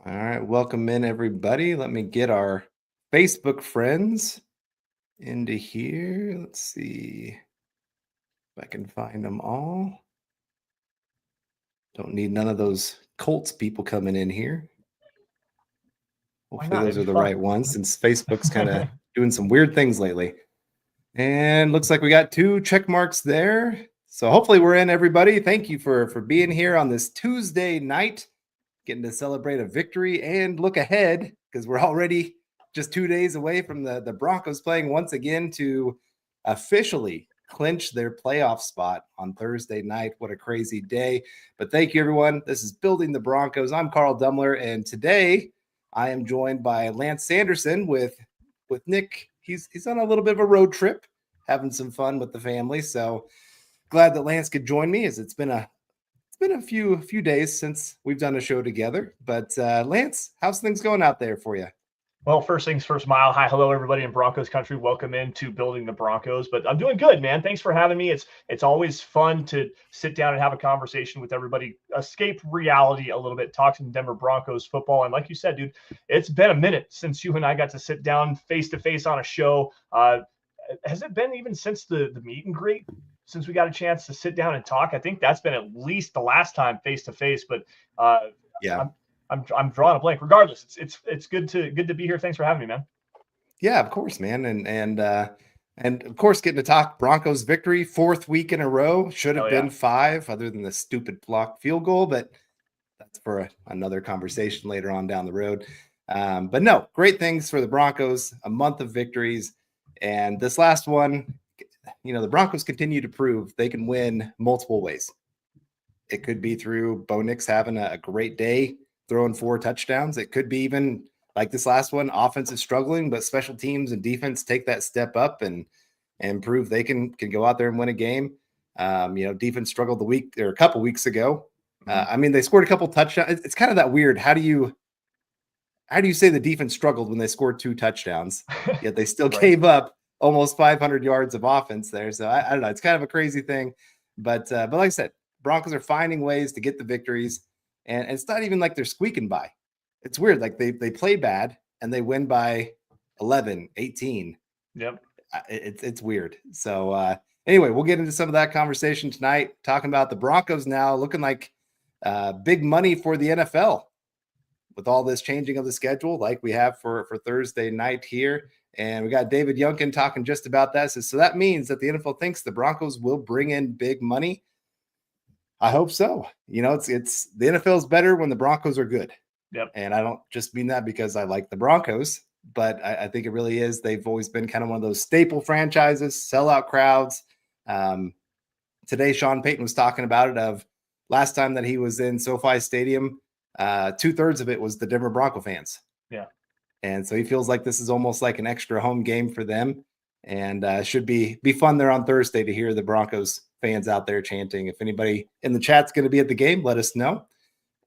All right, welcome in everybody. Let me get our Facebook friends into here. Let's see if I can find them all. Don't need none of those Colts people coming in here. Why Hopefully not? those It'd are be the fun. right ones since Facebook's kind of doing some weird things lately. And looks like we got 2 check marks there. So hopefully we're in, everybody. Thank you for being here on this Tuesday night, getting to celebrate a victory and look ahead because we're already just 2 days away from the Broncos playing once again to officially clinch their playoff spot on Thursday night. What a crazy day. But thank you, everyone. This is Building the Broncos. I'm Carl Dumler, and today I am joined by Lance Sanderson with Nick. He's on a little bit of a road trip, having some fun with the family. So glad that Lance could join me, as it's been a few days since we've done a show together. But Lance, how's things going out there for you? Well, first things first, Mile. Hi, hello, everybody in Broncos country. Welcome into Building the Broncos. But I'm doing good, man. Thanks for having me. It's always fun to sit down and have a conversation with everybody, escape reality a little bit, talk some Denver Broncos football. And like you said, dude, it's been a minute since you and I got to sit down face to face on a show. Has it been even since the meet and greet? Since we got a chance to sit down and talk, I think that's been at least the last time face to face. But Yeah. I'm drawing a blank. Regardless, it's good to be here. Thanks for having me, man. Yeah, of course, man. And of course, getting to talk Broncos victory, 4th week in a row. Should have Hell yeah. been 5, other than the stupid blocked field goal, but that's for another conversation later on down the road. But no, great things for the Broncos. A month of victories, and this last one, the Broncos continue to prove they can win multiple ways. It could be through Bo Nix having a great day, throwing 4 touchdowns. It could be even like this last one, offense is struggling, but special teams and defense take that step up and prove they can go out there and win a game. Defense struggled a couple weeks ago. They scored a couple touchdowns. It's kind of that weird. How do you say the defense struggled when they scored 2 touchdowns, yet they still Right. gave up almost 500 yards of offense there? So I don't know. It's kind of a crazy thing, but like I said, Broncos are finding ways to get the victories, and it's not even like they're squeaking by. It's weird. Like they play bad and they win by 11, 18. Yep. It's weird. So anyway, we'll get into some of that conversation tonight, talking about the Broncos now looking like big money for the NFL with all this changing of the schedule like we have for Thursday night here. And we got David Youngkin talking just about that. So that means that the NFL thinks the Broncos will bring in big money. I hope so. It's the NFL is better when the Broncos are good. Yep. And I don't just mean that because I like the Broncos, but I think it really is. They've always been kind of one of those staple franchises, sellout crowds. Today, Sean Payton was talking about it, of last time that he was in SoFi Stadium, 2/3 of it was the Denver Bronco fans. Yeah. And so he feels like this is almost like an extra home game for them, and should be fun there on Thursday to hear the Broncos fans out there chanting. If anybody in the chat's going to be at the game, let us know.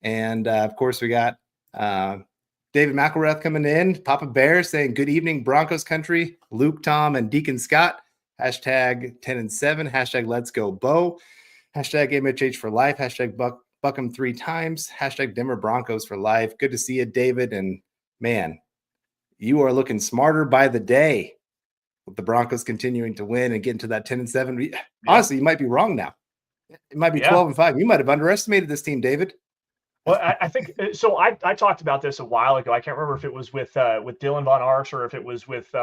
And of course, we got David McElrath coming in, Papa Bear saying, "Good evening, Broncos country." Luke, Tom, and Deacon Scott. Hashtag 10 and 7. Hashtag let's go Bo. Hashtag MHH for life. Hashtag buck 'em 3 times. Hashtag Denver Broncos for life. Good to see you, David. And man, you are looking smarter by the day with the Broncos continuing to win and get into that 10 and 7. Yeah. Honestly, you might be wrong now. It might be 12 and 5. You might have underestimated this team, David. Well, I think so. I talked about this a while ago. I can't remember if it was with Dylan Von Arx or if it was with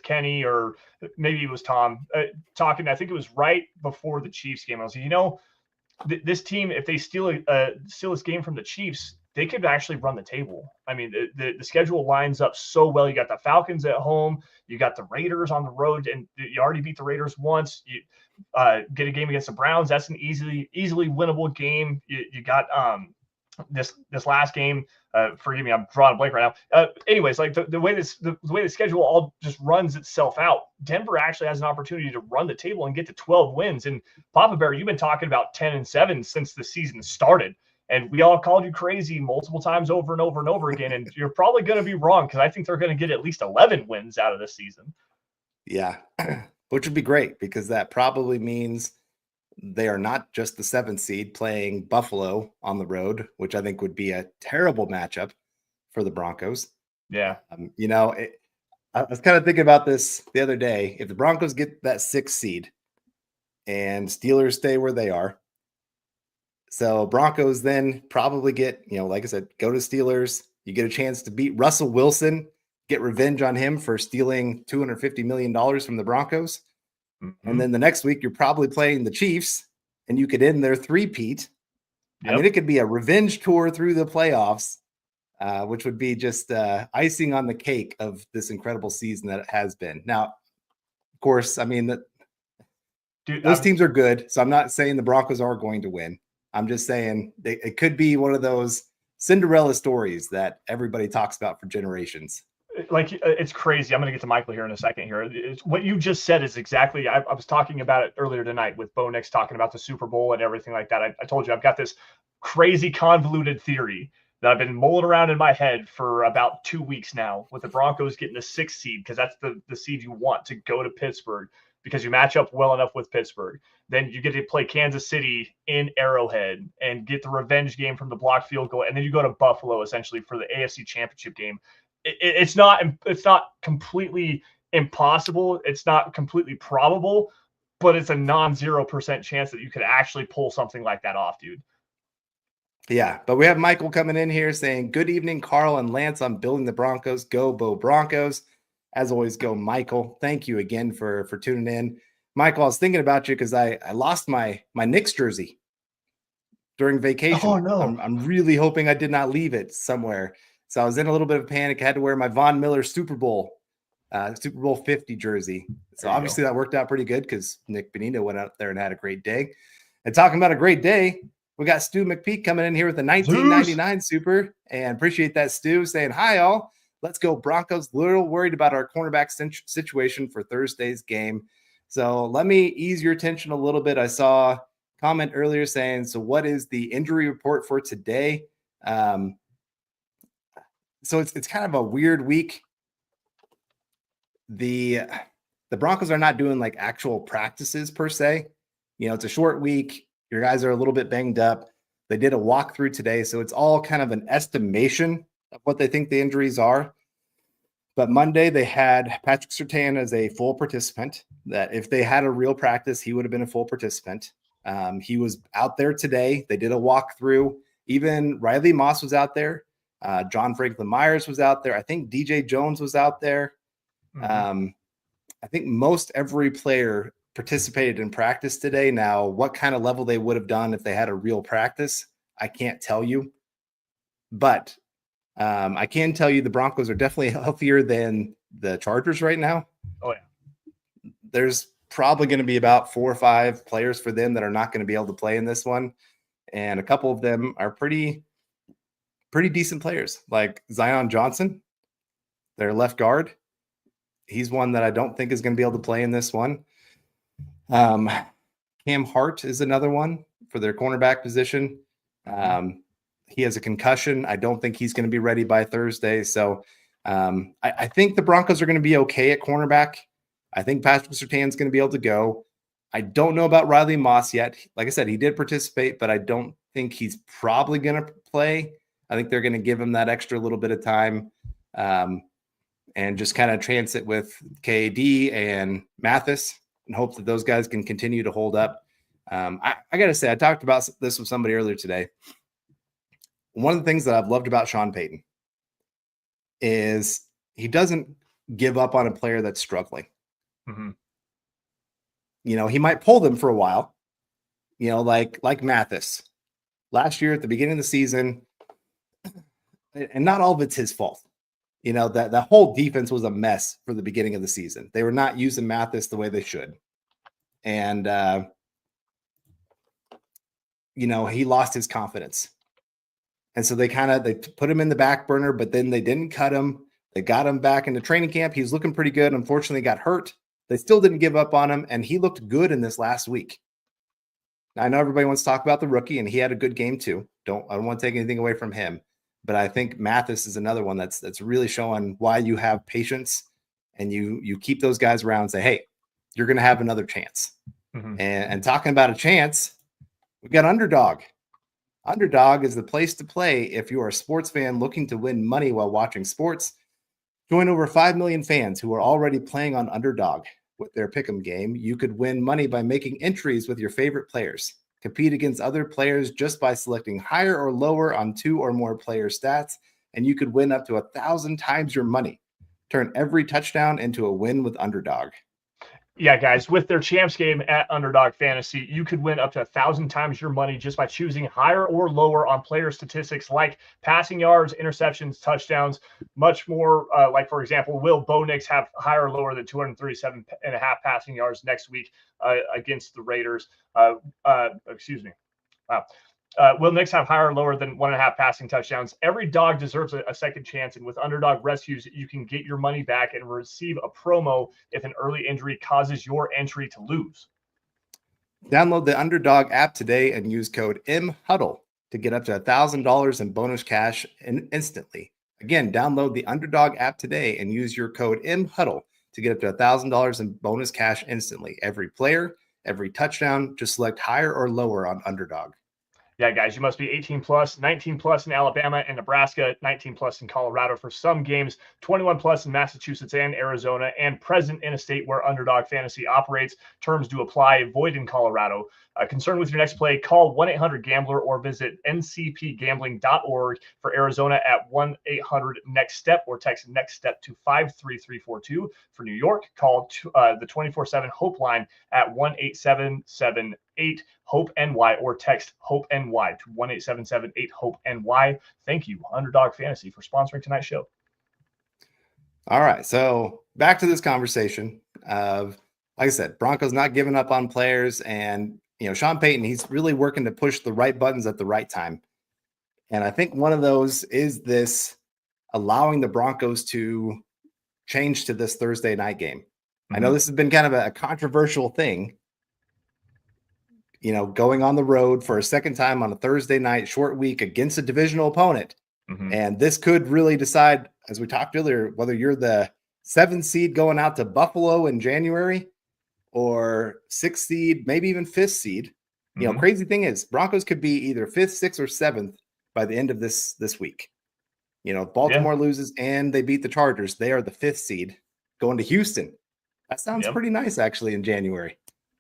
Kenny, or maybe it was Tom talking. I think it was right before the Chiefs game. I was like, this team, if they steal this game from the Chiefs, they could actually run the table. I mean, the schedule lines up so well. You got the Falcons at home, you got the Raiders on the road, and you already beat the Raiders once. You get a game against the Browns. That's an easily winnable game. You got this last game. Forgive me, I'm drawing a blank right now. Anyways, like the way the schedule all just runs itself out, Denver actually has an opportunity to run the table and get to 12 wins. And Papa Bear, you've been talking about 10 and 7 since the season started. And we all called you crazy multiple times over and over and over again. And you're probably going to be wrong, because I think they're going to get at least 11 wins out of this season. Yeah, which would be great, because that probably means they are not just the 7th seed playing Buffalo on the road, which I think would be a terrible matchup. for the Broncos. Yeah. I was kind of thinking about this the other day. If the Broncos get that 6th seed and Steelers stay where they are, so Broncos then probably get, like I said, go to Steelers. You get a chance to beat Russell Wilson, get revenge on him for stealing $250 million from the Broncos. Mm-hmm. And then the next week, you're probably playing the Chiefs, and you could end their three-peat. Yep. I mean, it could be a revenge tour through the playoffs, which would be just icing on the cake of this incredible season that it has been. Now, of course, I mean, those teams are good, so I'm not saying the Broncos are going to win. I'm just saying it could be one of those Cinderella stories that everybody talks about for generations. Like, it's crazy. I'm going to get to Michael here in a second here. What you just said is exactly, I was talking about it earlier tonight with Bo Nix talking about the Super Bowl and everything like that. I told you I've got this crazy convoluted theory that I've been mulling around in my head for about 2 weeks now, with the Broncos getting the 6th seed, because that's the seed you want to go to Pittsburgh, because you match up well enough with Pittsburgh. Then you get to play Kansas City in Arrowhead and get the revenge game from the blocked field goal. And then you go to Buffalo essentially for the AFC Championship game. It's not completely impossible. It's not completely probable, but it's a non-0% chance that you could actually pull something like that off, dude. Yeah, but we have Michael coming in here saying, good evening, Carl and Lance on building the Broncos. Go, Bo Broncos. As always, go, Michael. Thank you again for tuning in. Michael, I was thinking about you because I lost my Knicks jersey during vacation. Oh, no. I'm really hoping I did not leave it somewhere. So I was in a little bit of panic. I had to wear my Von Miller Super Bowl 50 jersey. So obviously that worked out pretty good because Nick Bonino went out there and had a great day. And talking about a great day, we got Stu McPeak coming in here with a 1999 Super. And appreciate that, Stu, saying, hi, all. Let's go Broncos. Little worried about our cornerback situation for Thursday's game. So let me ease your attention a little bit. I saw a comment earlier saying, so what is the injury report for today? So it's kind of a weird week. The Broncos are not doing like actual practices per se. It's a short week. Your guys are a little bit banged up. They did a walkthrough today, so it's all kind of an estimation of what they think the injuries are. But Monday they had Patrick Surtain as a full participant, that if they had a real practice, he would have been a full participant. He was out there today. They did a walkthrough. Even Riley Moss was out there. John Franklin Myers was out there. I think DJ Jones was out there. Mm-hmm. I think most every player participated in practice today. Now, what kind of level they would have done if they had a real practice, I can't tell you. But I can tell you the Broncos are definitely healthier than the Chargers right now. Oh, yeah. There's probably going to be about 4 or 5 players for them that are not going to be able to play in this one. And a couple of them are pretty decent players, like Zion Johnson, their left guard. He's one that I don't think is going to be able to play in this one. Cam Hart is another one for their cornerback position. He has a concussion. I don't think he's going to be ready by Thursday. So I think the Broncos are going to be okay at cornerback. I think Patrick Surtain's going to be able to go. I don't know about Riley Moss yet. Like I said, he did participate, but I don't think he's probably going to play. I think they're going to give him that extra little bit of time and just kind of transit with KD and Mathis and hope that those guys can continue to hold up. I got to say, I talked about this with somebody earlier today. One of the things that I've loved about Sean Payton is he doesn't give up on a player that's struggling. Mm-hmm. He might pull them for a while, like Mathis. Last year at the beginning of the season, and not all of it's his fault. That whole defense was a mess for the beginning of the season. They were not using Mathis the way they should. And, he lost his confidence. And so they put him in the back burner, but then they didn't cut him. They got him back into training camp. He was looking pretty good. Unfortunately, he got hurt. They still didn't give up on him, and he looked good in this last week. Now, I know everybody wants to talk about the rookie, and he had a good game too. I don't want to take anything away from him. But I think Mathis is another one that's really showing why you have patience and you keep those guys around and say, hey, you're going to have another chance. Mm-hmm. And talking about a chance, we got underdog. Underdog is the place to play if you are a sports fan looking to win money while watching sports. Join over 5 million fans who are already playing on Underdog. With their pick'em game, you could win money by making entries with your favorite players. Compete against other players just by selecting higher or lower on 2 or more player stats, and you could win up to 1,000 times your money. Turn every touchdown into a win with Underdog. Yeah, guys, with their champs game at Underdog Fantasy, you could win up to 1,000 times your money just by choosing higher or lower on player statistics like passing yards, interceptions, touchdowns, much more. Like, for example, will Bo Nix have higher or lower than 237.5 passing yards next week against the Raiders? Excuse me. Wow. Will Nix have higher or lower than 1.5 passing touchdowns? Every dog deserves a second chance. And with Underdog Rescues, you can get your money back and receive a promo if an early injury causes your entry to lose. Download the Underdog app today and use code MHuddle to get up to $1,000 in bonus cash instantly. Again, download the Underdog app today and use your code MHuddle to get up to $1,000 in bonus cash instantly. Every player, every touchdown, just select higher or lower on Underdog. Yeah, guys, you must be 18 plus, 19 plus in Alabama and Nebraska, 19 plus in Colorado for some games, 21 plus in Massachusetts and Arizona, and present in a state where Underdog Fantasy operates. Terms do apply, void in Colorado. Concerned with your next play, call 1-800-GAMBLER or visit ncpgambling.org. For Arizona at 1-800-NEXT-STEP or text NEXT STEP to 53342. For New York, call the 24/7 Hope line at 1-877-8-HOPE-NY or text HOPE-NY to 1-877-8-HOPE-NY. Thank you, Underdog Fantasy, for sponsoring tonight's show. All right, so back to this conversation of, like I said, Broncos not giving up on players, and Sean Payton, he's really working to push the right buttons at the right time. And I think one of those is this allowing the Broncos to change to this Thursday night game. I know this has been kind of a controversial thing, going on the road for a second time on a Thursday night short week against a divisional opponent. And this could really decide, as we talked earlier, whether you're the 7th seed going out to Buffalo in January or 6th seed, maybe even 5th seed. Crazy thing is Broncos could be either 5th, 6th, or 7th by the end of this week. Baltimore loses and they beat the Chargers. They are the 5th seed going to Houston. That sounds pretty nice, actually, in January.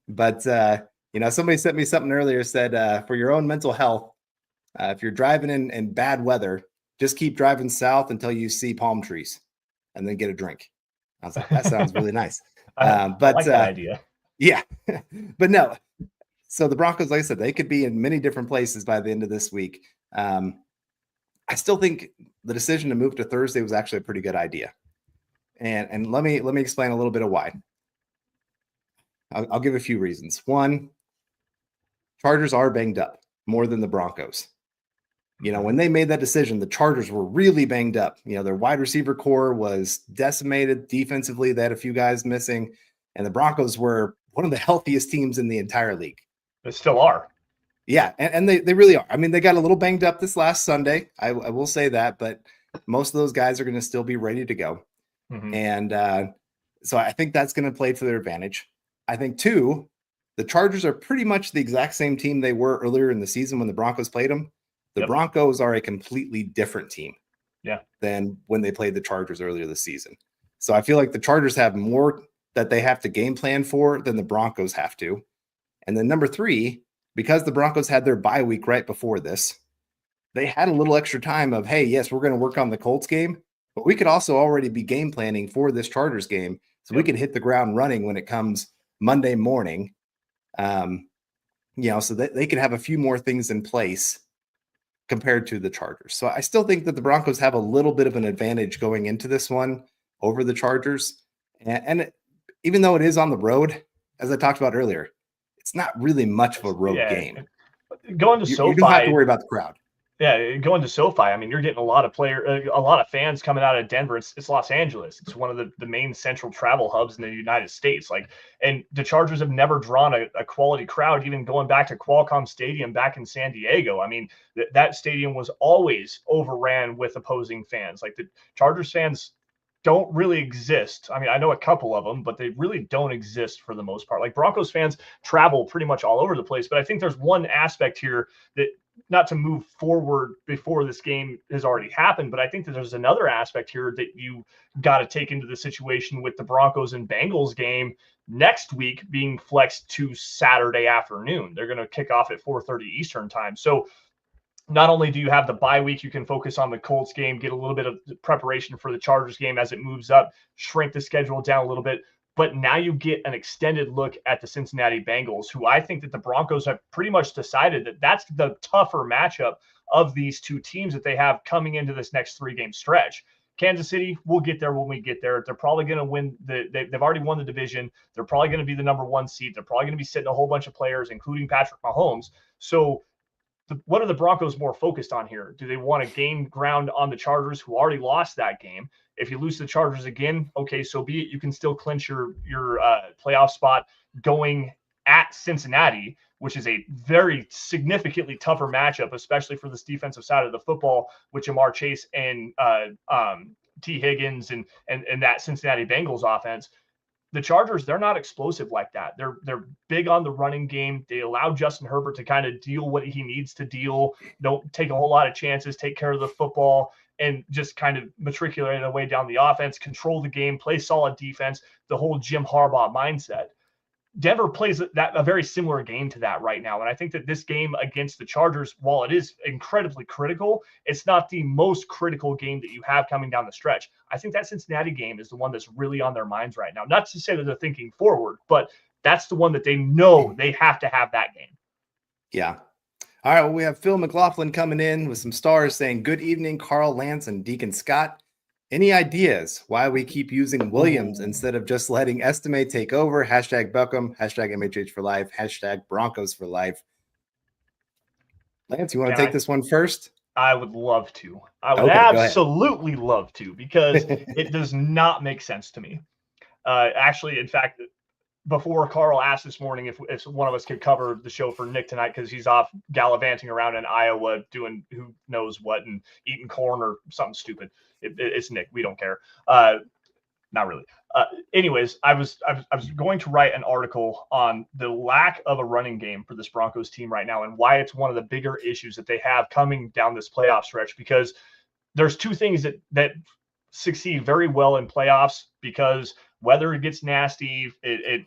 But, somebody sent me something earlier, said for your own mental health, if you're driving in bad weather, just keep driving south until you see palm trees and then get a drink. I was like, that sounds really nice. I like that idea. Yeah, but no. So the Broncos, like I said, they could be in many different places by the end of this week. I still think the decision to move to Thursday was actually a pretty good idea. And let me explain a little bit of why. I'll give a few reasons. One, Chargers are banged up more than the Broncos. When they made that decision, the Chargers were really banged up. Their wide receiver core was decimated. Defensively, they had a few guys missing. And the Broncos were one of the healthiest teams in the entire league. They still are. Yeah, and they really are. I mean, they got a little banged up this last Sunday. I will say that, but most of those guys are going to still be ready to go. And so I think that's going to play to their advantage. I think, too, the Chargers are pretty much the exact same team they were earlier in the season when the Broncos played them. The Broncos are a completely different team than when they played the Chargers earlier this season. So I feel like the Chargers have more that they have to game plan for than the Broncos have to. And then number 3, because the Broncos had their bye week right before this, they had a little extra time of, hey, yes, we're going to work on the Colts game, but we could also already be game planning for this Chargers game. So we can hit the ground running when it comes Monday morning. So that they could have a few more things in place compared to the Chargers. So I still think that the Broncos have a little bit of an advantage going into this one over the Chargers. And even though it is on the road, as I talked about earlier, it's not really much of a road game. Going to SoFi, you don't have to worry about the crowd. Yeah, going to SoFi, I mean, you're getting a lot of fans coming out of Denver. It's Los Angeles. It's one of the main central travel hubs in the United States. And the Chargers have never drawn a quality crowd, even going back to Qualcomm Stadium back in San Diego. I mean, that stadium was always overran with opposing fans. Like, the Chargers fans don't really exist. I mean, I know a couple of them, but they really don't exist for the most part. Like, Broncos fans travel pretty much all over the place. But I think there's one aspect here that not to move forward before this game has already happened, but I think that there's another aspect here that you got to take into the situation with the Broncos and Bengals game next week being flexed to Saturday afternoon. They're going to kick off at 4:30 Eastern time. So not only do you have the bye week, you can focus on the Colts game, get a little bit of preparation for the Chargers game as it moves up, shrink the schedule down a little bit. But now you get an extended look at the Cincinnati Bengals, who I think that the Broncos have pretty much decided that that's the tougher matchup of these two teams that they have coming into this next 3-game stretch. Kansas City, we'll get there when we get there. They're probably going to win. They've already won the division. They're probably going to be the number 1 seed. They're probably going to be sitting a whole bunch of players, including Patrick Mahomes. So what are the Broncos more focused on here? Do they want to gain ground on the Chargers, who already lost that game? If you lose the Chargers again, okay, so be it. You can still clinch your playoff spot going at Cincinnati, which is a very significantly tougher matchup, especially for this defensive side of the football with Jamar Chase and T. Higgins and that Cincinnati Bengals offense. The Chargers, they're not explosive like that. They're big on the running game. They allow Justin Herbert to kind of deal what he needs to deal. Don't take a whole lot of chances, take care of the football, and just kind of matriculate their way down the offense, control the game, play solid defense, the whole Jim Harbaugh mindset. Denver plays a very similar game to that right now. And I think that this game against the Chargers, while it is incredibly critical, it's not the most critical game that you have coming down the stretch. I think that Cincinnati game is the one that's really on their minds right now. Not to say that they're thinking forward, but that's the one that they know they have to have that game. Yeah. All right. Well, we have Phil McLaughlin coming in with some stars saying, "Good evening, Carl, Lance, and Deacon Scott. Any ideas why we keep using Williams instead of just letting Estime take over? Hashtag Beckham, hashtag MHH for life, hashtag Broncos for life." Lance, you want to take this one first? I would love to. I would absolutely love to, because it does not make sense to me. Actually, in fact, before Carl asked this morning if one of us could cover the show for Nick tonight, because he's off gallivanting around in Iowa doing who knows what and eating corn or something stupid. It's Nick. We don't care. Not really. Anyways, I was going to write an article on the lack of a running game for this Broncos team right now and why it's one of the bigger issues that they have coming down this playoff stretch, because there's two things that succeed very well in playoffs, because weather gets nasty, it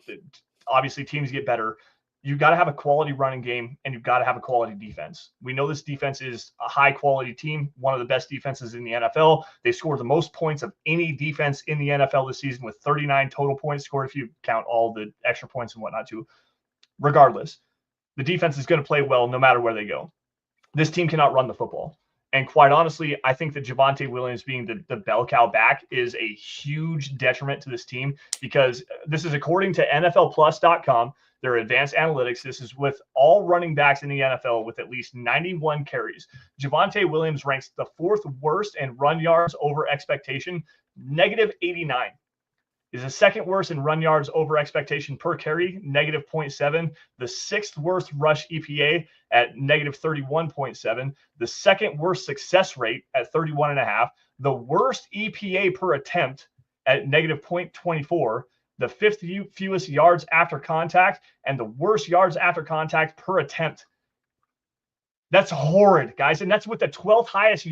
obviously teams get better. You've got to have a quality running game and you've got to have a quality defense. We know this defense is a high quality team, one of the best defenses in the NFL. They scored the most points of any defense in the NFL this season with 39 total points scored, if you count all the extra points and whatnot too. Regardless, the defense is going to play well no matter where they go. This team cannot run the football. And quite honestly, I think that Javonte Williams being the bell cow back is a huge detriment to this team, because this is according to NFLplus.com. Their advanced analytics. This is with all running backs in the NFL with at least 91 carries. Javonte Williams ranks the 4th worst in run yards over expectation, -89. Is the 2nd worst in run yards over expectation per carry, -0.7. The 6th worst rush EPA at -31.7. The 2nd worst success rate at 31.5. The worst EPA per attempt at -0.24. The 5th fewest yards after contact, and the worst yards after contact per attempt. That's horrid, guys. And that's with the 12th highest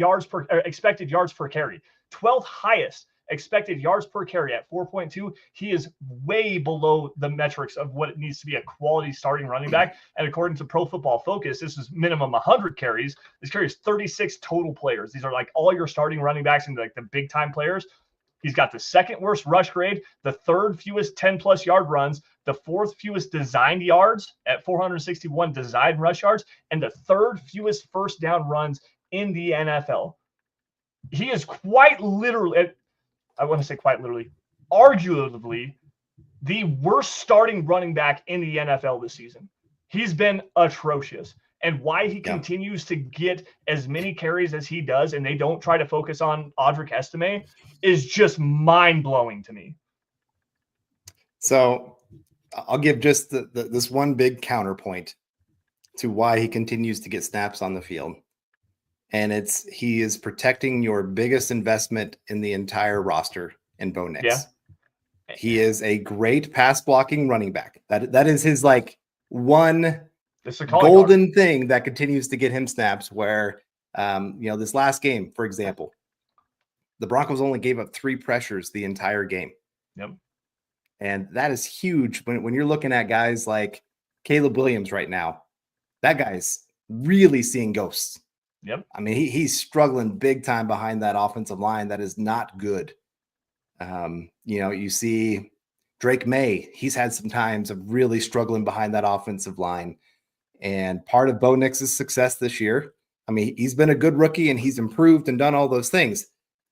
expected yards per carry. 12th highest expected yards per carry at 4.2. He is way below the metrics of what it needs to be a quality starting running back. And according to Pro Football Focus, this is minimum 100 carries. This carries 36 total players. These are like all your starting running backs and like the big time players. He's got the 2nd worst rush grade, the 3rd fewest 10-plus yard runs, the 4th fewest designed yards at 461 designed rush yards, and the 3rd fewest first down runs in the NFL. He is quite literally, I want to say quite literally, arguably the worst starting running back in the NFL this season. He's been atrocious. And why he continues to get as many carries as he does and they don't try to focus on Audric Estime is just mind-blowing to me. So I'll give just this one big counterpoint to why he continues to get snaps on the field. And he is protecting your biggest investment in the entire roster in Bo Nix. Yeah. He is a great pass blocking running back. That is his one This is a calling golden thing that continues to get him snaps where, this last game, for example, the Broncos only gave up 3 pressures the entire game. Yep. And that is huge when you're looking at guys like Caleb Williams right now. That guy's really seeing ghosts. Yep. I mean, he's struggling big time behind that offensive line. That is not good. You see Drake May, he's had some times of really struggling behind that offensive line. And part of Bo Nix's success this year, I mean, he's been a good rookie and he's improved and done all those things.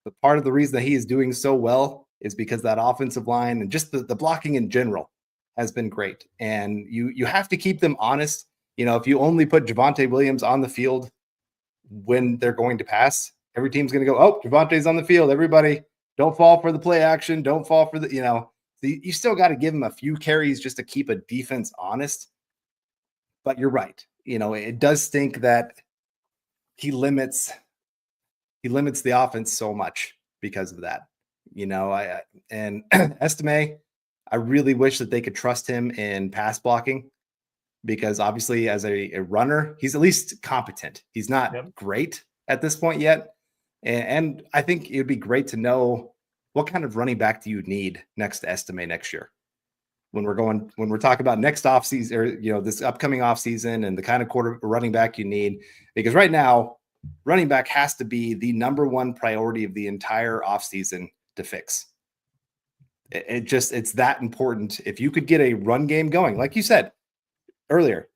But part of the reason that he is doing so well is because that offensive line and just the blocking in general has been great. And you have to keep them honest. If you only put Javonte Williams on the field when they're going to pass, every team's going to go, oh, Javonte's on the field. Everybody don't fall for the play action. Don't fall for you still got to give him a few carries just to keep a defense honest. But you're right. It does stink that he limits the offense so much because of that. And Estime, I really wish that they could trust him in pass blocking because obviously as a runner, he's at least competent. He's not great at this point yet. And I think it would be great to know what kind of running back do you need next to Estime next year? When we're talking about next offseason or, this upcoming offseason and the kind of running back you need, because right now running back has to be the number one priority of the entire offseason to fix. It's that important. If you could get a run game going, like you said earlier,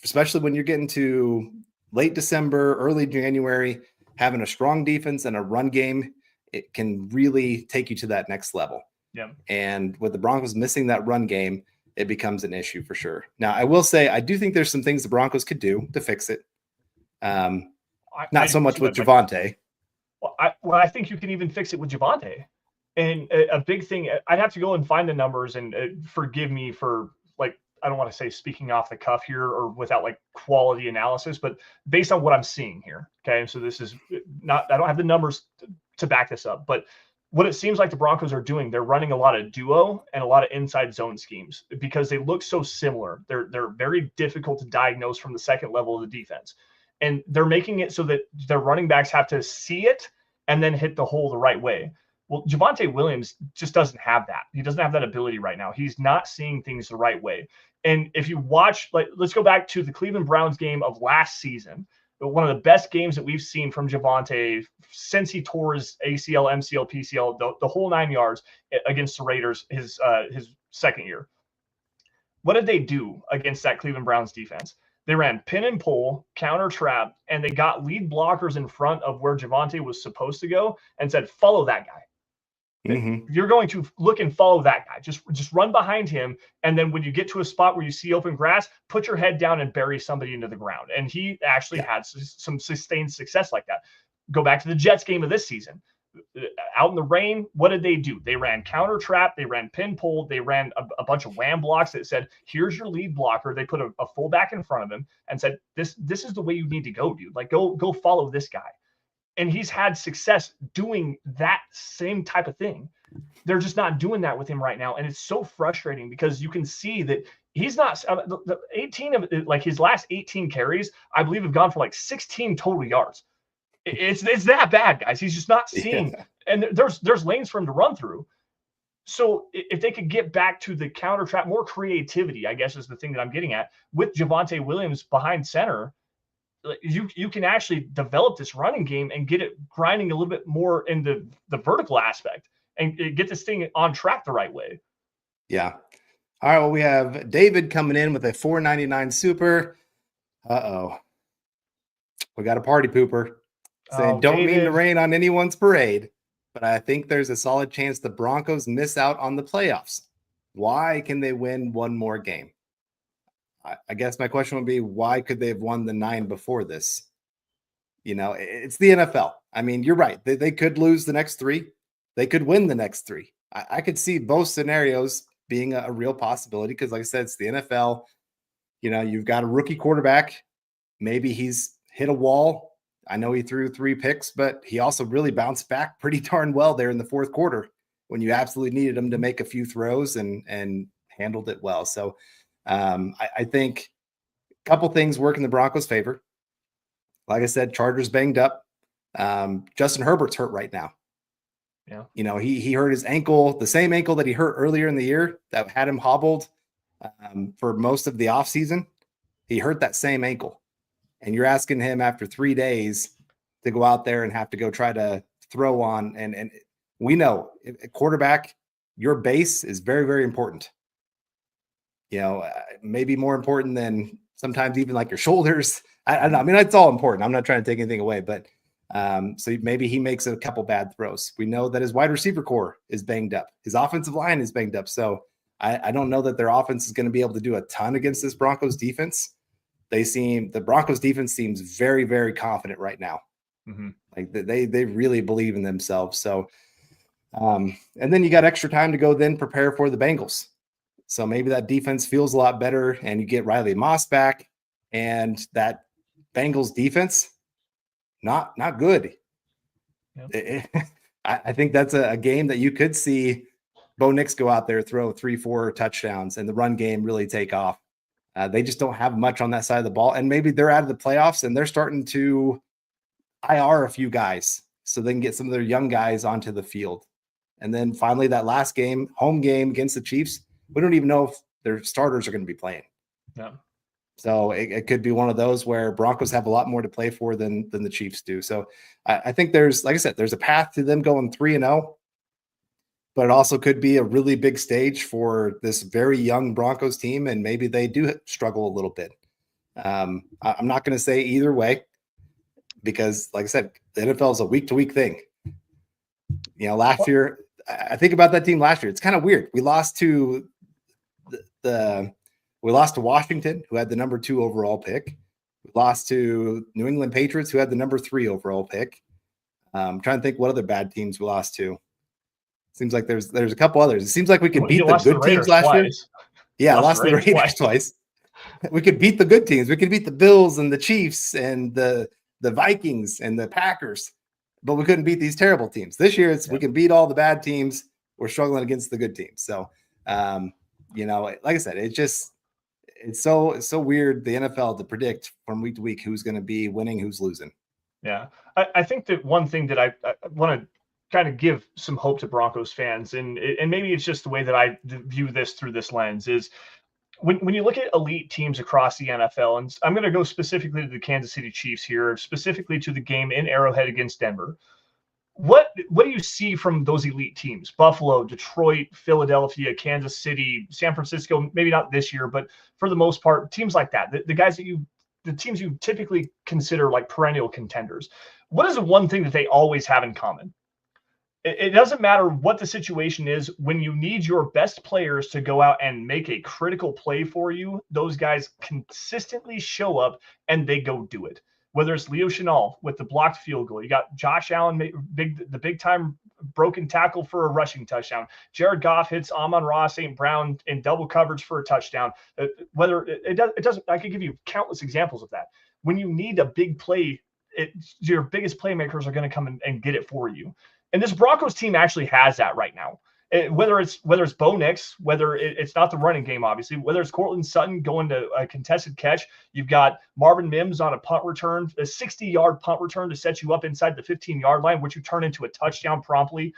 especially when you're getting to late December, early January, having a strong defense and a run game, it can really take you to that next level. Yeah. And with the Broncos missing that run game, it becomes an issue for sure. Now, I will say, I do think there's some things the Broncos could do to fix it. Not so much with Javonte. I think you can even fix it with Javonte. And a big thing, I'd have to go and find the numbers and forgive me for I don't want to say speaking off the cuff here or without quality analysis, but based on what I'm seeing here. Okay. So this is not, I don't have the numbers to back this up, but what it seems like the Broncos are doing, they're running a lot of duo and a lot of inside zone schemes because they look so similar. They're very difficult to diagnose from the second level of the defense. And they're making it so that their running backs have to see it and then hit the hole the right way. Well, Javonte Williams just doesn't have that. He doesn't have that ability right now. He's not seeing things the right way. And if you watch, let's go back to the Cleveland Browns game of last season, one of the best games that we've seen from Javonte since he tore his ACL, MCL, PCL, the whole 9 yards against the Raiders, his second year. What did they do against that Cleveland Browns defense? They ran pin and pull, counter trap, and they got lead blockers in front of where Javonte was supposed to go and said, follow that guy. Mm-hmm. You're going to look and follow that guy. Just run behind him. And then when you get to a spot where you see open grass, put your head down and bury somebody into the ground. And he actually had some sustained success like that. Go back to the Jets game of this season. Out in the rain, what did they do? They ran counter trap. They ran pin pull. They ran a bunch of wham blocks that said, here's your lead blocker. They put a fullback in front of him and said, this is the way you need to go, dude. Go follow this guy. And he's had success doing that same type of thing. They're just not doing that with him right now. And it's so frustrating because you can see that he's not the 18 of his last 18 carries, I believe have gone for 16 total yards. It's that bad, guys. He's just not seeing. Yeah. And there's lanes for him to run through. So if they could get back to the counter trap, more creativity, I guess is the thing that I'm getting at with Javonte Williams behind center, you can actually develop this running game and get it grinding a little bit more in the vertical aspect and get this thing on track the right way. Yeah. All right. Well, we have David coming in with a $4.99 super. Uh-oh. We got a party pooper saying, don't David. mean to rain on anyone's parade, but I think there's a solid chance the Broncos miss out on the playoffs. Why can they win one more game? I guess my question would be, why could they have won the 9 before this? It's the NFL. I mean, you're right. They could lose the next 3. They could win the next 3. I could see both scenarios being a real possibility because, like I said, it's the NFL. You've got a rookie quarterback. Maybe he's hit a wall. I know he threw 3 picks, but he also really bounced back pretty darn well there in the fourth quarter when you absolutely needed him to make a few throws and handled it well. So I think couple things work in the Broncos' favor. Like I said, Chargers banged up. Justin Herbert's hurt right now. Yeah. He hurt his ankle, the same ankle that he hurt earlier in the year that had him hobbled for most of the offseason. He hurt that same ankle. And you're asking him after 3 days to go out there and have to go try to throw on. And we know a quarterback, your base is very, very important. Maybe more important than sometimes even like your shoulders. I don't know. I mean, it's all important. I'm not trying to take anything away, but so maybe he makes a couple bad throws. We know that his wide receiver core is banged up. His offensive line is banged up. So I don't know that their offense is going to be able to do a ton against this Broncos defense. The Broncos defense seems very, very confident right now. Mm-hmm. Like they really believe in themselves. So, and then you got extra time to go then prepare for the Bengals. So maybe that defense feels a lot better and you get Riley Moss back, and that Bengals defense, not good. Yep. I think that's a game that you could see Bo Nix go out there, throw 3-4 touchdowns, and the run game really take off. They just don't have much on that side of the ball. And maybe they're out of the playoffs and they're starting to IR a few guys so they can get some of their young guys onto the field. And then finally, that last game, home game against the Chiefs, we don't even know if their starters are going to be playing. Yeah. So it could be one of those where Broncos have a lot more to play for than the Chiefs do. So I think there's, like I said, there's a path to them going 3-0, but it also could be a really big stage for this very young Broncos team, and maybe they do struggle a little bit. I'm not going to say either way because, like I said, the NFL is a week-to-week thing. Last year, I think about that team last year. It's kind of weird. We lost to Washington, who had the number 2 overall pick. We lost to New England Patriots, who had the number 3 overall pick. I'm trying to think what other bad teams we lost to. Seems like there's a couple others. It seems like we could beat the good teams last year. Yeah, lost the Raiders twice. We could beat the good teams. We could beat the Bills and the Chiefs and the Vikings and the Packers, but we couldn't beat these terrible teams. This year, we can beat all the bad teams. We're struggling against the good teams. So, like I said, it's so weird, the NFL, to predict from week to week who's going to be winning, who's losing. Yeah. I think that one thing that I want to kind of give some hope to Broncos fans, and maybe it's just the way that I view this through this lens, is when you look at elite teams across the NFL, and I'm going to go specifically to the Kansas City Chiefs here, specifically to the game in Arrowhead against Denver. What do you see from those elite teams? Buffalo, Detroit, Philadelphia, Kansas City, San Francisco, maybe not this year, but for the most part, teams like that, the teams you typically consider like perennial contenders. What is the one thing that they always have in common? It doesn't matter what the situation is. When you need your best players to go out and make a critical play for you, those guys consistently show up and they go do it. Whether it's Leo Chenal with the blocked field goal, you got Josh Allen, the big time broken tackle for a rushing touchdown. Jared Goff hits Amon-Ra St. Brown in double coverage for a touchdown. Whether it doesn't, I could give you countless examples of that. When you need a big play, your biggest playmakers are going to come and get it for you. And this Broncos team actually has that right now. Whether it's Bo Nix, whether it's not the running game, obviously, whether it's Courtland Sutton going to a contested catch, you've got Marvin Mims on a punt return, a 60-yard punt return to set you up inside the 15-yard line, which you turn into a touchdown promptly.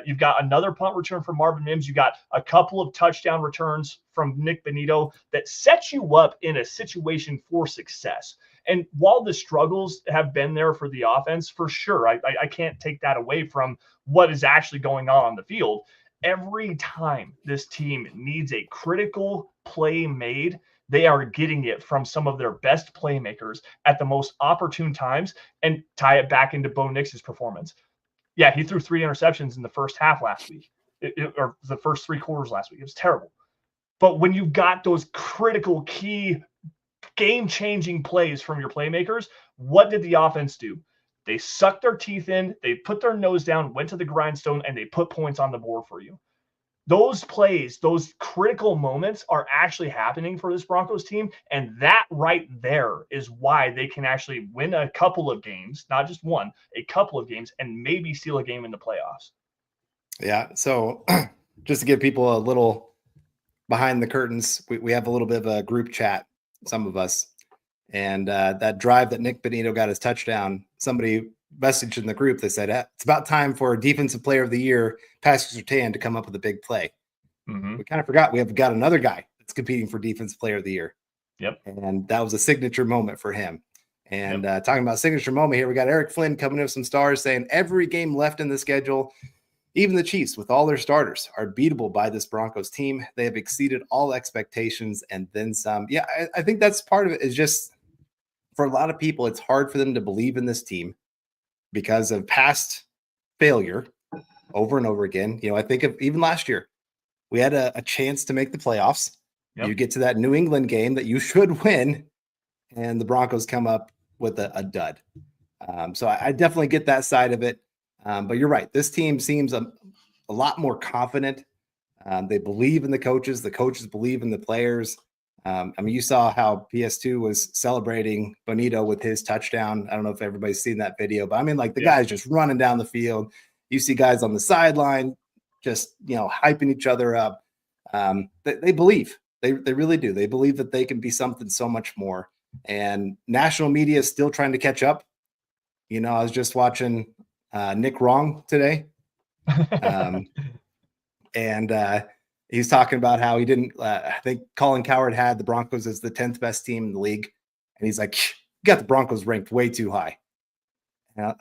You've got another punt return from Marvin Mims. You got a couple of touchdown returns from Nick Benito that sets you up in a situation for success. And while the struggles have been there for the offense, for sure, I can't take that away from what is actually going on the field. Every time this team needs a critical play made, they are getting it from some of their best playmakers at the most opportune times, and tie it back into Bo Nix's performance. Yeah, he threw 3 interceptions in the first half last week, or the first 3 quarters last week. It was terrible. But when you've got those critical key game-changing plays from your playmakers, what did the offense do? They sucked their teeth in, they put their nose down, went to the grindstone, and they put points on the board for you. Those plays, those critical moments are actually happening for this Broncos team, and that right there is why they can actually win a couple of games, not just one, a couple of games, and maybe steal a game in the playoffs. Yeah, so just to give people a little behind the curtains, we have a little bit of a group chat, some of us. And that drive that Nick Benito got his touchdown, somebody messaged in the group. They said, it's about time for Defensive Player of the Year, Pascal Surtain, to come up with a big play. Mm-hmm. We kind of forgot we have got another guy that's competing for Defensive Player of the Year. Yep. And that was a signature moment for him. And talking about signature moment here, we got Eric Flynn coming in with some stars saying every game left in the schedule, even the Chiefs with all their starters, are beatable by this Broncos team. They have exceeded all expectations and then some. Yeah, I think that's part of it, is just for a lot of people, it's hard for them to believe in this team because of past failure over and over again. I think of even last year, we had a chance to make the playoffs. Yep. You get to that New England game that you should win, and the Broncos come up with a dud. So I definitely get that side of it. But you're right. This team seems a lot more confident. They believe in the coaches. The coaches believe in the players. You saw how PS2 was celebrating Bonito with his touchdown. I don't know if everybody's seen that video, but the guy's just running down the field. You see guys on the sideline just, hyping each other up. They believe. They really do. They believe that they can be something so much more. And national media is still trying to catch up. I was just watching Nick Wrong today. And he's talking about how he didn't, I think Colin Cowherd had the Broncos as the 10th best team in the league. And he's like, you got the Broncos ranked way too high. I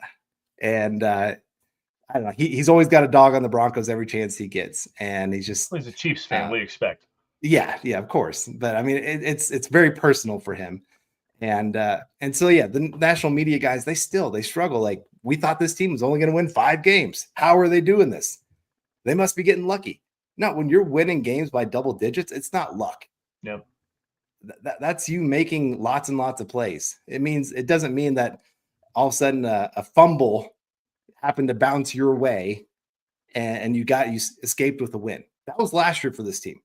don't know. He's always got a dog on the Broncos every chance he gets. And he's just. He's a Chiefs fan. What do you expect? Yeah, of course. But it's very personal for him. And so, the national media guys, they struggle. Like, we thought this team was only going to win 5 games. How are they doing this? They must be getting lucky. No, when you're winning games by double digits, it's not luck. Yep. That's you making lots and lots of plays. It doesn't mean that all of a sudden a fumble happened to bounce your way and you escaped with a win. That was last year for this team.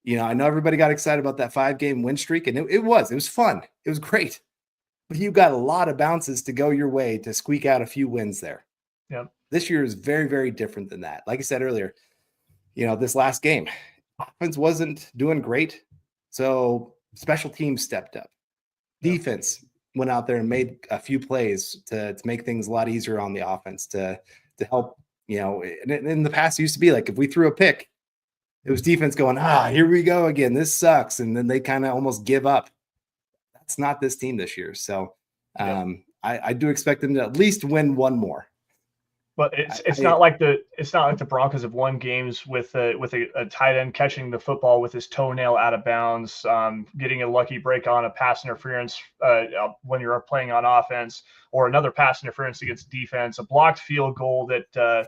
I know everybody got excited about that 5-game win streak, and it was fun. It was great. But you got a lot of bounces to go your way to squeak out a few wins there. Yep. This year is very, very different than that. Like I said earlier, this last game, offense wasn't doing great. So special teams stepped up. Defense went out there and made a few plays to make things a lot easier on the offense to help, in the past it used to be like if we threw a pick, it was defense going, here we go again. This sucks. And then they kind of almost give up. That's not this team this year. So I do expect them to at least win one more. But it's not like the Broncos have won games with a tight end catching the football with his toenail out of bounds, getting a lucky break on a pass interference when you're playing on offense, or another pass interference against defense, a blocked field goal that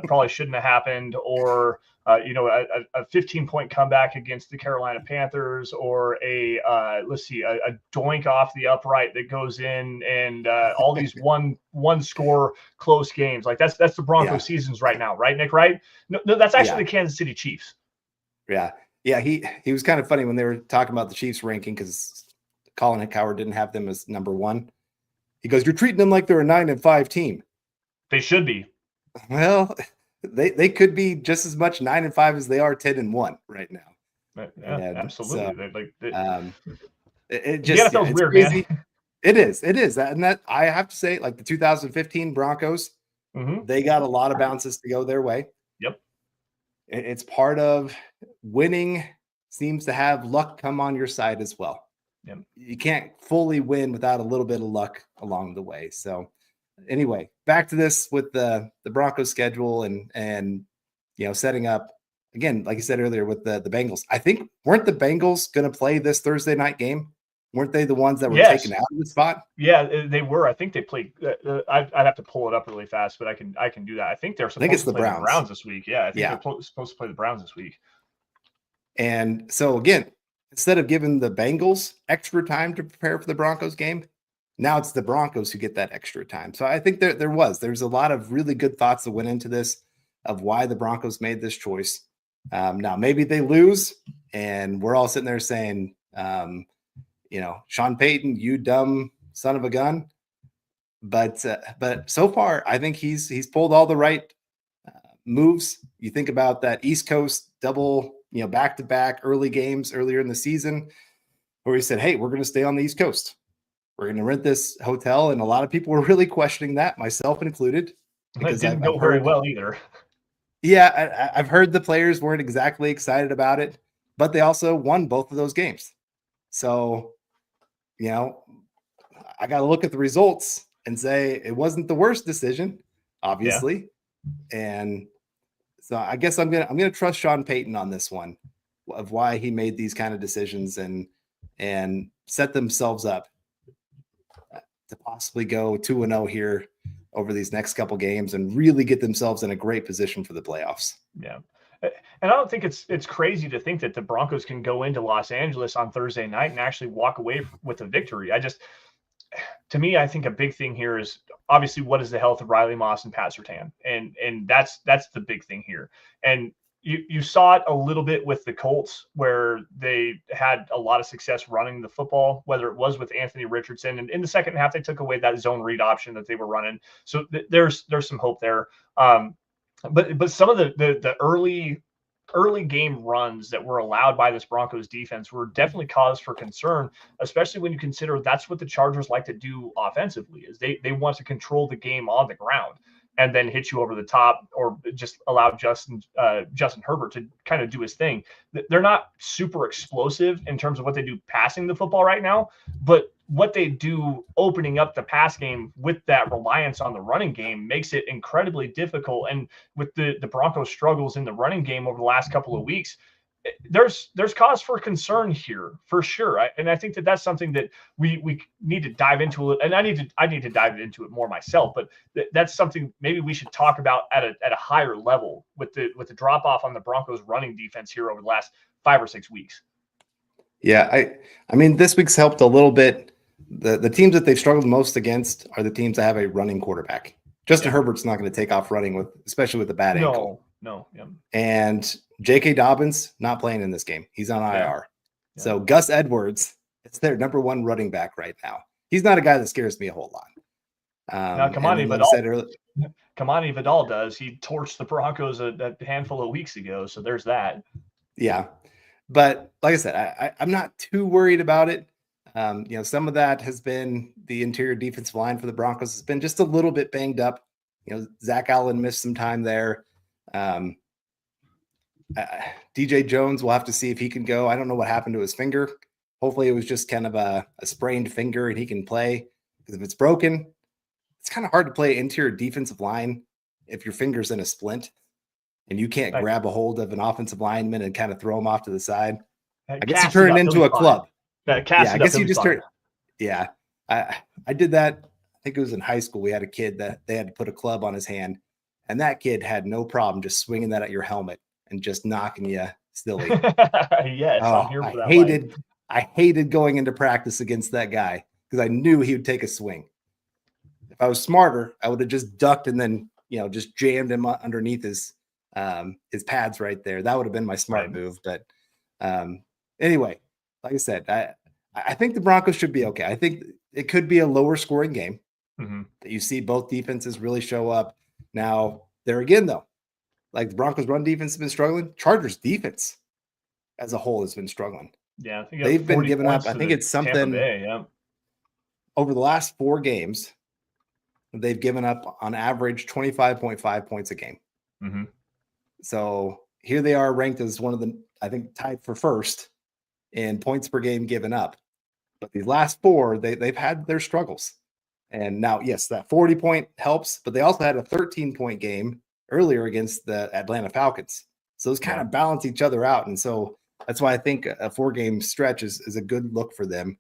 probably shouldn't have happened, or a 15-point comeback against the Carolina Panthers, or a doink off the upright that goes in, and all these one score close games. Like that's the Broncos seasons right now, right, Nick? Right? No, that's actually the Kansas City Chiefs. Yeah. He was kind of funny when they were talking about the Chiefs ranking, because Colin Cowherd didn't have them as number 1. He goes, "You're treating them like they're a 9-5 team." They should be. Well, they could be just as much 9-5 as they are 10-1 right now. Yeah, absolutely. So, it the just NFL's weird, crazy. man. It is, and that I have to say, like the 2015 Broncos, they got a lot of bounces to go their way. Yep, it's part of winning. Seems to have luck come on your side as well. Yep. You can't fully win without a little bit of luck along the way. So. Anyway, back to this with the Broncos schedule and setting up again, like you said earlier, with the Bengals. I think weren't the Bengals going to play this Thursday night game? Weren't they the ones that were taken out of the spot? Yeah, they were. I think they played. I'd have to pull it up really fast, but I can do that. I think they're supposed to play the Browns this week. Yeah, I think they're supposed to play the Browns this week. And so again, instead of giving the Bengals extra time to prepare for the Broncos game, now it's the Broncos who get that extra time. So I think there's a lot of really good thoughts that went into this of why the Broncos made this choice. Now maybe they lose and we're all sitting there saying, Sean Payton, you dumb son of a gun. But so far, I think he's pulled all the right moves. You think about that East Coast double, back-to-back early games earlier in the season, where we said, hey, we're going to stay on the East Coast. We're going to rent this hotel. And a lot of people were really questioning that, myself included. Because it didn't go very well either. Yeah, I've heard the players weren't exactly excited about it, but they also won both of those games. So, I got to look at the results and say it wasn't the worst decision, obviously. Yeah. And so I guess I'm gonna trust Sean Payton on this one, of why he made these kind of decisions and set themselves up to possibly go 2-0 here over these next couple games and really get themselves in a great position for the playoffs. Yeah. And I don't think it's crazy to think that the Broncos can go into Los Angeles on Thursday night and actually walk away with a victory. To me, I think a big thing here is obviously what is the health of Riley Moss and Pat Surtain, and that's the big thing here. And you saw it a little bit with the Colts, where they had a lot of success running the football, whether it was with Anthony Richardson, and in the second half they took away that zone read option that they were running. So there's some hope there. But some of the early game runs that were allowed by this Broncos defense were definitely cause for concern, especially when you consider that's what the Chargers like to do offensively, is they want to control the game on the ground and then hit you over the top, or just allow Justin Herbert to kind of do his thing. They're not super explosive in terms of what they do passing the football right now, but what they do opening up the pass game with that reliance on the running game makes it incredibly difficult. And with the Broncos' struggles in the running game over the last couple of weeks, there's cause for concern here for sure. And I think that's something that we need to dive into, and I need to dive into it more myself, but that's something maybe we should talk about at a higher level with the drop off on the Broncos running defense here over the last 5 or 6 weeks. Yeah, I mean, this week's helped a little bit. The teams that they've struggled most against are the teams that have a running quarterback. Justin Herbert's not going to take off running especially with a bad ankle. No. Yeah. And J.K. Dobbins not playing in this game. He's on IR. Yeah. So Gus Edwards, it's their number one running back right now. He's not a guy that scares me a whole lot. Now, Kamani Vidal does. He torched the Broncos a handful of weeks ago. So there's that. Yeah. But like I said, I'm not too worried about it. Some of that has been the interior defensive line for the Broncos has been just a little bit banged up. Zach Allen missed some time there. DJ Jones, we'll have to see if he can go. I don't know what happened to his finger. Hopefully it was just kind of a sprained finger and he can play, because if it's broken, it's kind of hard to play interior defensive line if your finger's in a splint and you can't grab a hold of an offensive lineman and kind of throw him off to the side. I guess you turn it into a club. I guess you just turn. Yeah, I did that. I think it was in high school. We had a kid that they had to put a club on his hand, and that kid had no problem just swinging that at your helmet and just knocking you silly. Yes, I'm here for that. I hated going into practice against that guy because I knew he would take a swing. If I was smarter, I would have just ducked and then just jammed him underneath his pads right there. That would have been my smart move. But anyway, like I said, I think the Broncos should be okay. I think it could be a lower scoring game that you see both defenses really show up. Now, there again, though, like the Broncos run defense has been struggling. Chargers defense as a whole has been struggling. Yeah, I think they've been giving up. I think it's something Bay, over the last 4 games. They've given up on average 25.5 points a game. Mm-hmm. So here they are ranked as one of the, I think, tied for first in points per game given up. But these last 4, they've had their struggles. And now, yes, that 40-point helps, but they also had a 13-point game earlier against the Atlanta Falcons. So those kind of balance each other out. And so that's why I think a 4-game stretch is a good look for them,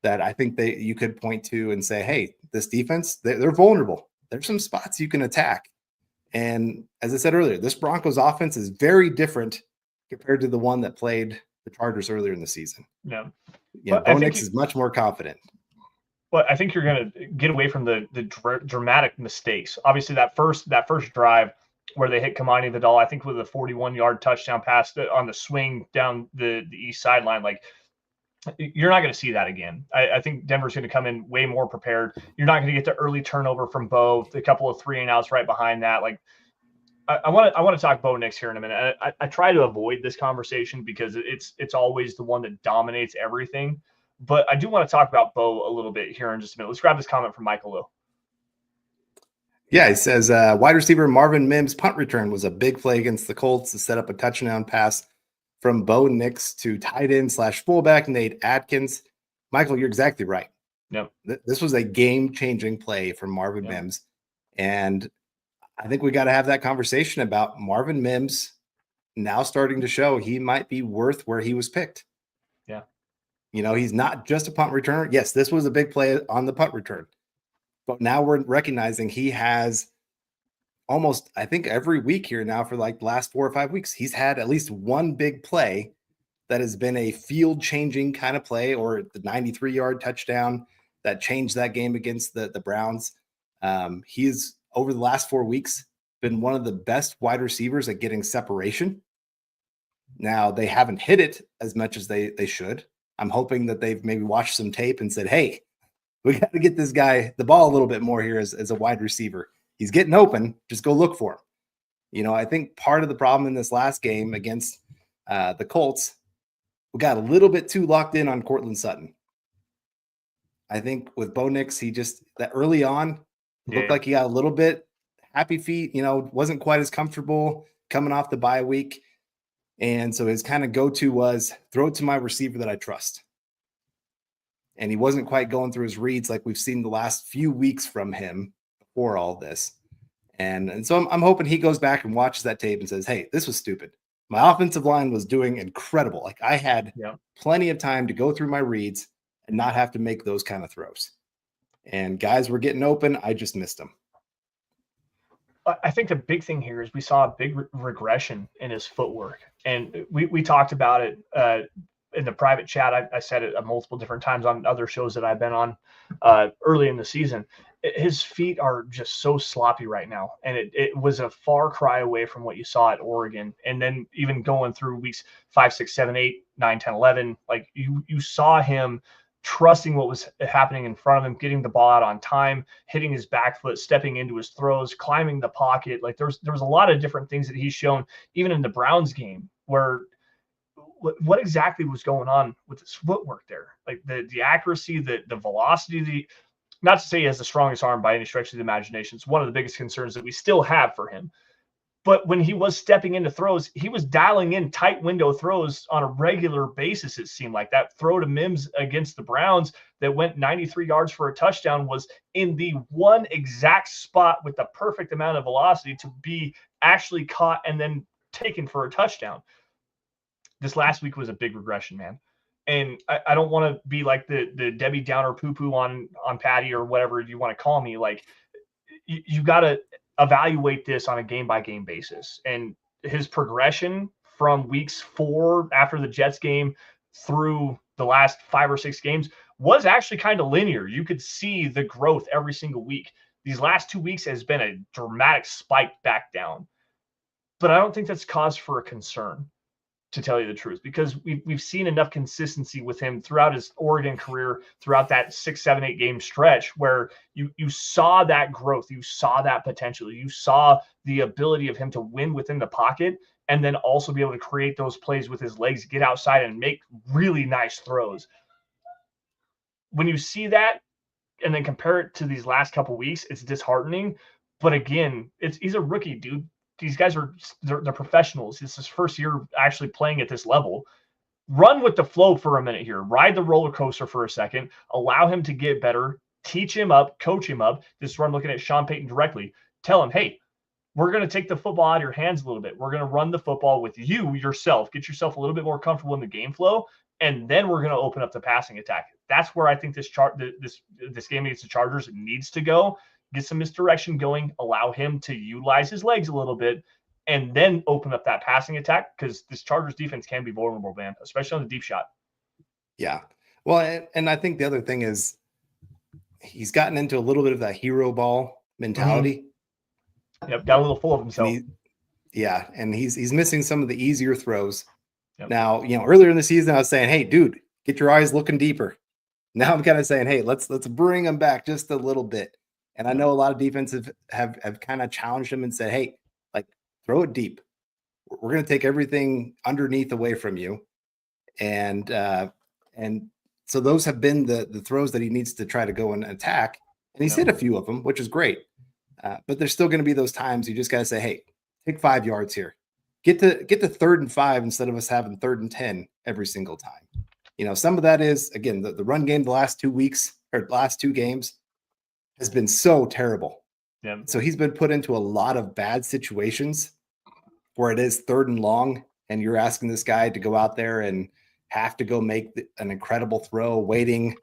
that I think you could point to and say, hey, this defense, they're vulnerable. There's some spots you can attack. And as I said earlier, this Broncos offense is very different compared to the one that played the Chargers earlier in the season. Yeah. Bo Nix is much more confident. Well, I think you're going to get away from the dramatic mistakes. Obviously, that first drive where they hit Kamani Vidal, I think with a 41-yard touchdown pass on the swing down the east sideline, like, you're not going to see that again. I think Denver's going to come in way more prepared. You're not going to get the early turnover from Bo, a couple of 3-and-outs right behind that. Like, I want to talk Bo Nix here in a minute. I try to avoid this conversation because it's always the one that dominates everything. But I do want to talk about Bo a little bit here in just a minute. Let's grab this comment from Michael Lowe. Yeah, he says wide receiver Marvin Mims' punt return was a big play against the Colts to set up a touchdown pass from Bo Nix to tight end / fullback Nate Atkins. Michael, you're exactly right. Yep. This was a game-changing play from Marvin Mims. And I think we got to have that conversation about Marvin Mims now starting to show he might be worth where he was picked. Yeah. He's not just a punt returner. Yes, this was a big play on the punt return. But now we're recognizing he has almost, I think, every week here now for like the last 4 or 5 weeks, he's had at least one big play that has been a field-changing kind of play, or the 93-yard touchdown that changed that game against the Browns. He's, over the last 4 weeks, been one of the best wide receivers at getting separation. Now, they haven't hit it as much as they should. I'm hoping that they've maybe watched some tape and said, hey, we got to get this guy the ball a little bit more here as a wide receiver. He's getting open. Just go look for him. I think part of the problem in this last game against the Colts, we got a little bit too locked in on Cortland Sutton. I think with Bo Nix, he just, that early on, looked like he got a little bit happy feet, wasn't quite as comfortable coming off the bye week. And so his kind of go-to was throw it to my receiver that I trust. And he wasn't quite going through his reads like we've seen the last few weeks from him before all this. And so I'm hoping he goes back and watches that tape and says, hey, this was stupid. My offensive line was doing incredible. Like, I had plenty of time to go through my reads and not have to make those kind of throws. And guys were getting open. I just missed them. I think the big thing here is we saw a big regression in his footwork. And we talked about it in the private chat. I said it multiple different times on other shows that I've been on early in the season. His feet are just so sloppy right now. And it was a far cry away from what you saw at Oregon. And then even going through weeks 5, 6, 7, 8, 9, 10, 11, like you saw him trusting what was happening in front of him, getting the ball out on time, hitting his back foot, stepping into his throws, climbing the pocket. Like there was a lot of different things that he's shown, even in the Browns game, where what exactly was going on with his footwork there? Like the accuracy, the velocity, not to say he has the strongest arm by any stretch of the imagination. It's one of the biggest concerns that we still have for him. But when he was stepping into throws, he was dialing in tight window throws on a regular basis. It seemed like that throw to Mims against the Browns that went 93 yards for a touchdown was in the one exact spot with the perfect amount of velocity to be actually caught and then taken for a touchdown. This last week was a big regression, man. And I don't want to be like the Debbie Downer poo-poo on Patty or whatever you want to call me. Like, you got to evaluate this on a game-by-game basis. And his progression from weeks 4 after the Jets game through the last 5 or 6 games was actually kind of linear. You could see the growth every single week. These last 2 weeks has been a dramatic spike back down. But I don't think that's cause for a concern, to tell you the truth, because we've seen enough consistency with him throughout his Oregon career, throughout that 6, 7, 8 game stretch where you saw that growth, you saw that potential, you saw the ability of him to win within the pocket and then also be able to create those plays with his legs, get outside and make really nice throws. When you see that and then compare it to these last couple of weeks, it's disheartening. But again, he's a rookie, dude. These guys they're professionals. It's his first year actually playing at this level. Run with the flow for a minute here. Ride the roller coaster for a second. Allow him to get better. Teach him up. Coach him up. This is where I'm looking at Sean Payton directly. Tell him, hey, we're going to take the football out of your hands a little bit. We're going to run the football with you yourself. Get yourself a little bit more comfortable in the game flow, and then we're going to open up the passing attack. That's where I think this game against the Chargers needs to go. Get some misdirection going, allow him to utilize his legs a little bit, and then open up that passing attack, because this Chargers defense can be vulnerable, man, especially on the deep shot. Yeah. Well, and I think the other thing is he's gotten into a little bit of that hero ball mentality. Mm-hmm. Yep, got a little full of himself. And he's missing some of the easier throws. Yep. Now, earlier in the season, I was saying, hey, dude, get your eyes looking deeper. Now I'm kind of saying, hey, let's bring him back just a little bit. And I know a lot of defenses have kind of challenged him and said, hey, like, throw it deep. We're going to take everything underneath away from you. And So those have been the throws that he needs to try to go and attack. And he's hit a few of them, which is great. But there's still going to be those times you just got to say, hey, take 5 yards here. Get to 3rd and 5 instead of us having 3rd and 10 every single time. Some of that is, again, the run game the last 2 weeks or last 2 games has been so terrible. Yeah. So he's been put into a lot of bad situations where it is 3rd and long, and you're asking this guy to go out there and have to go make an incredible throw, waiting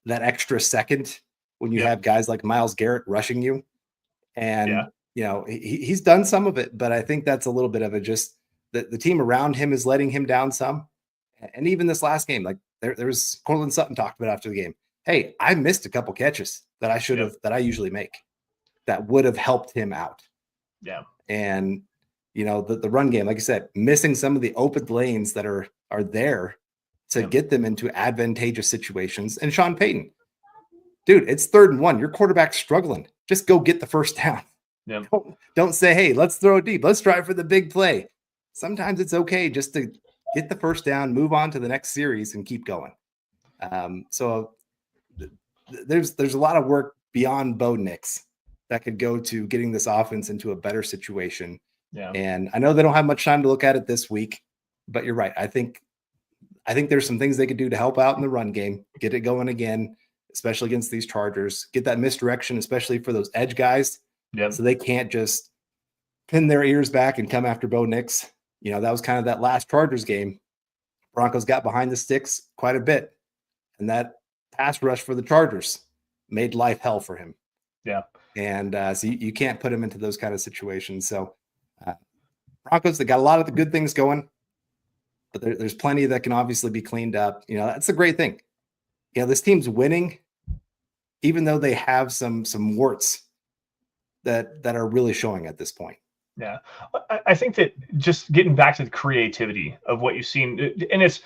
that extra second when you have guys like Myles Garrett rushing you. And, he's done some of it, but I think that's a little bit of it. Just the team around him is letting him down some. And even this last game, like there was Cortland Sutton talked about after the game. Hey, I missed a couple catches that I should have, that I usually make, that would have helped him out. Yeah. And, the run game, like I said, missing some of the open lanes that are there to get them into advantageous situations. And Sean Payton, dude, it's 3rd and 1. Your quarterback's struggling. Just go get the first down. Yeah. Don't say, hey, let's throw it deep. Let's try for the big play. Sometimes it's okay just to get the first down, move on to the next series, and keep going. So there's a lot of work beyond Bo Nix that could go to getting this offense into a better situation. Yeah. And I know they don't have much time to look at it this week, but you're right. I think there's some things they could do to help out in the run game, get it going again, especially against these Chargers, get that misdirection, especially for those edge guys. So they can't just pin their ears back and come after Bo Nix. That was kind of that last Chargers game. Broncos got behind the sticks quite a bit. And that pass rush for the Chargers made life hell for him. Yeah. And so you can't put him into those kind of situations. So Broncos, they got a lot of the good things going, but there's plenty that can obviously be cleaned up. That's a great thing. This team's winning, even though they have some warts that are really showing at this point. Yeah. I think that just getting back to the creativity of what you've seen, and it's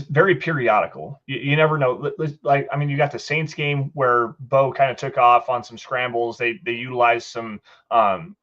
very periodical. You never know. Like, I mean, you got the Saints game where Bo kind of took off on some scrambles. They utilized some some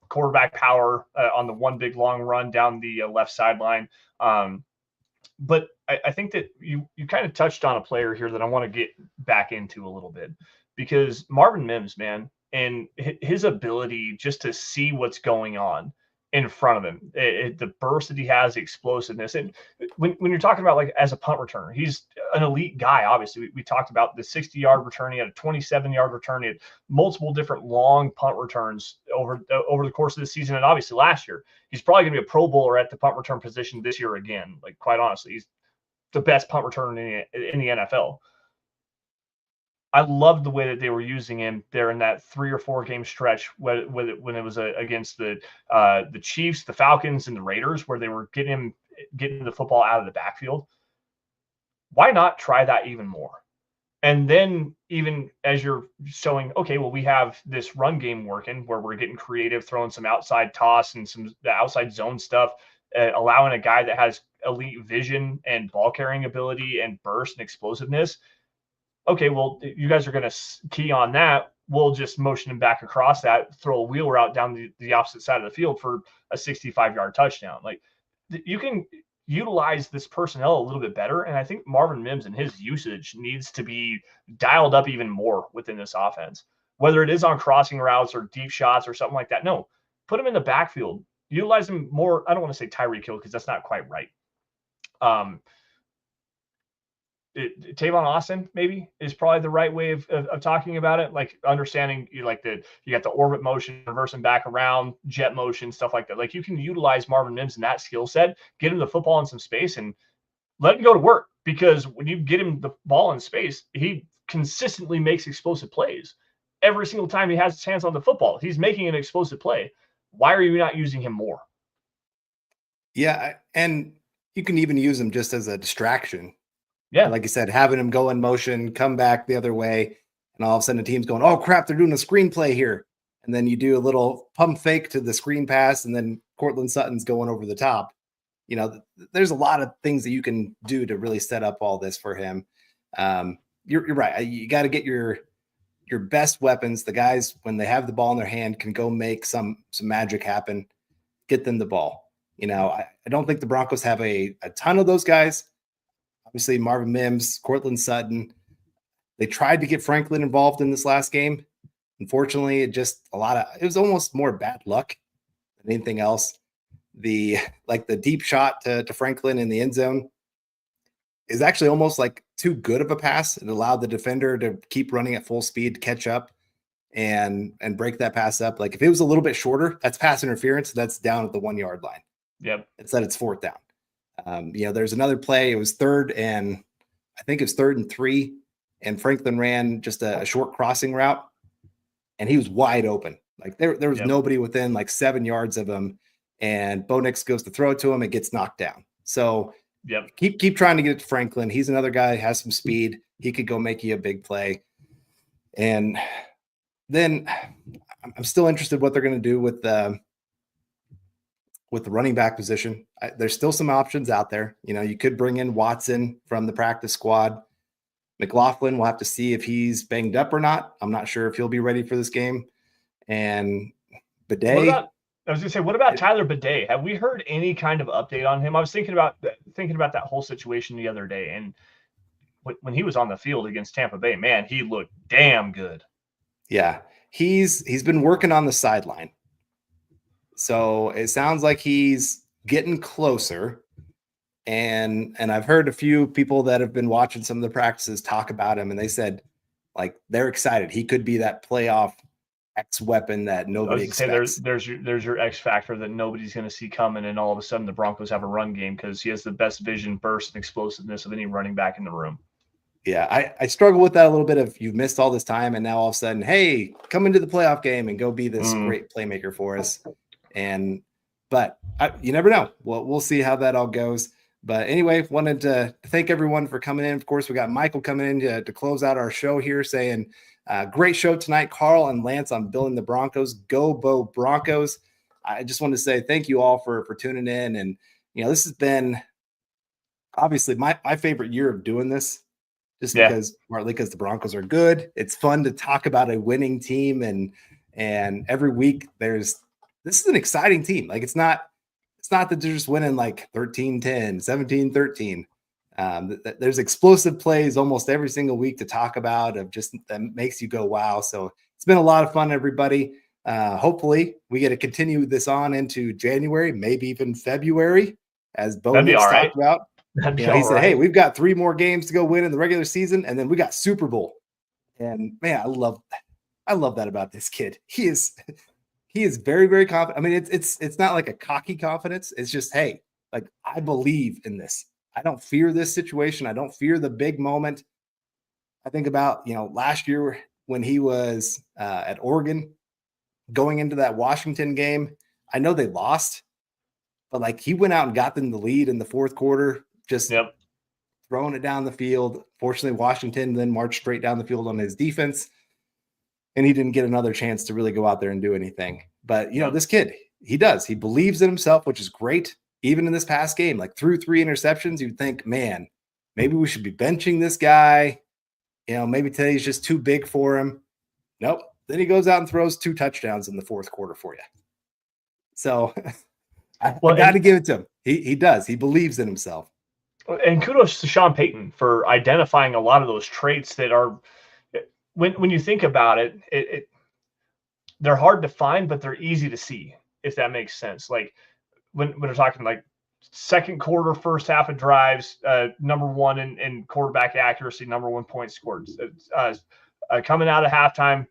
quarterback power on the one big long run down the left sideline. But I think that you kind of touched on a player here that I want to get back into a little bit, because Marvin Mims, man, and his ability just to see what's going on in front of him, the burst that he has, the explosiveness. And when you're talking about, like, as a punt returner, he's an elite guy. Obviously, we talked about the 60-yard return. He had a 27-yard return. He had multiple different long punt returns over the course of the season. And obviously last year, he's probably going to be a Pro Bowler at the punt return position this year again. Like, quite honestly, he's the best punt returner in the NFL. I loved the way that they were using him there in that 3 or 4 game stretch when it was against the Chiefs, the Falcons, and the Raiders, where they were getting the football out of the backfield. Why not try that even more? And then, even as you're showing, okay, well, we have this run game working where we're getting creative, throwing some outside toss and the outside zone stuff, allowing a guy that has elite vision and ball carrying ability and burst and explosiveness. Okay, well, you guys are going to key on that. We'll just motion him back across that, throw a wheel route down the opposite side of the field for a 65-yard touchdown. Like, you can utilize this personnel a little bit better. And I think Marvin Mims and his usage needs to be dialed up even more within this offense, whether it is on crossing routes or deep shots or something like that. No, put him in the backfield, utilize him more. I don't want to say Tyreek Hill because that's not quite right. Tavon Austin maybe is probably the right way of talking about it. Like, understanding you got the orbit motion, reversing back around, jet motion, stuff like that. Like, you can utilize Marvin Mims in that skill set, get him the football in some space, and let him go to work. Because when you get him the ball in space, he consistently makes explosive plays. Every single time he has his hands on the football, he's making an explosive play. Why are you not using him more? Yeah, and you can even use him just as a distraction. Yeah. Like you said, having him go in motion, come back the other way, and all of a sudden the team's going, oh, crap, they're doing a screenplay here. And then you do a little pump fake to the screen pass, and then Cortland Sutton's going over the top. There's a lot of things that you can do to really set up all this for him. You're right. You got to get your best weapons. The guys, when they have the ball in their hand, can go make some magic happen, get them the ball. I don't think the Broncos have a ton of those guys. obviously Marvin Mims, Cortland Sutton. They tried to get Franklin involved in this last game. Unfortunately, it was almost more bad luck than anything else. The deep shot to Franklin in the end zone is actually almost like too good of a pass. It allowed the defender to keep running at full speed to catch up and break that pass up. Like if it was a little bit shorter, that's pass interference. That's down at the 1 yard line. Yep. Instead, it's 4th down. There's another play. It was 3rd and 3, and Franklin ran just a short crossing route, and he was wide open. Like there was nobody within like 7 yards of him, and Bo Nix goes to throw it to him. It gets knocked down. So keep trying to get it to Franklin. He's another guy who has some speed. He could go make you a big play. And then I'm still interested what they're going to do with the running back position. There's still some options out there. You could bring in Watson from the practice squad. McLaughlin, we'll have to see if he's banged up or not. I'm not sure if he'll be ready for this game. And Bidet. I was going to say, what about Tyler Bidet? Have we heard any kind of update on him? I was thinking about that whole situation the other day, and when he was on the field against Tampa Bay, man, he looked damn good. Yeah, he's been working on the sideline, so it sounds like he's getting closer. And I've heard a few people that have been watching some of the practices talk about him, and they said like they're excited. He could be that playoff X weapon that nobody expects. There's your X factor that nobody's going to see coming, and all of a sudden the Broncos have a run game because he has the best vision, burst, and explosiveness of any running back in the room. Yeah, I struggle with that a little bit. If you've missed all this time, and now all of a sudden, hey, come into the playoff game and go be this great playmaker for us. But you never know. We'll see how that all goes. But anyway, wanted to thank everyone for coming in. Of course, we got Michael coming in to close out our show here, saying, great show tonight, Carl and Lance on Building the Broncos. Go Bo Broncos. I just want to say thank you all for tuning in. And, this has been obviously my favorite year of doing this, just partly because the Broncos are good. It's fun to talk about a winning team. And every week this is an exciting team. Like it's not that they're just winning like 13-10, 17-13. There's explosive plays almost every single week to talk about that makes you go, wow. So it's been a lot of fun, everybody. Hopefully we get to continue this on into January, maybe even February, as Bo Nix talked about. He said, hey, we've got 3 more games to go win in the regular season, and then we got Super Bowl. And man, I love that about this kid. He is very, very confident. I mean, it's not like a cocky confidence. It's just, hey, like I believe in this. I don't fear this situation. I don't fear the big moment. I think about, last year when he was at Oregon going into that Washington game. I know they lost, but like he went out and got them the lead in the 4th quarter, just throwing it down the field. Fortunately, Washington then marched straight down the field on his defense, and he didn't get another chance to really go out there and do anything. But, this kid, he does. He believes in himself, which is great. Even in this past game, like through 3 interceptions, you'd think, man, maybe we should be benching this guy. Maybe today's just too big for him. Nope. Then he goes out and throws 2 touchdowns in the 4th quarter for you. So I got to give it to him. He does. He believes in himself. And kudos to Sean Payton for identifying a lot of those traits that are, when you think about it, they're hard to find, but they're easy to see, if that makes sense. Like when we're talking like 2nd quarter, 1st half of drives, number 1 in quarterback accuracy, number 1 point scored. Coming out of halftime,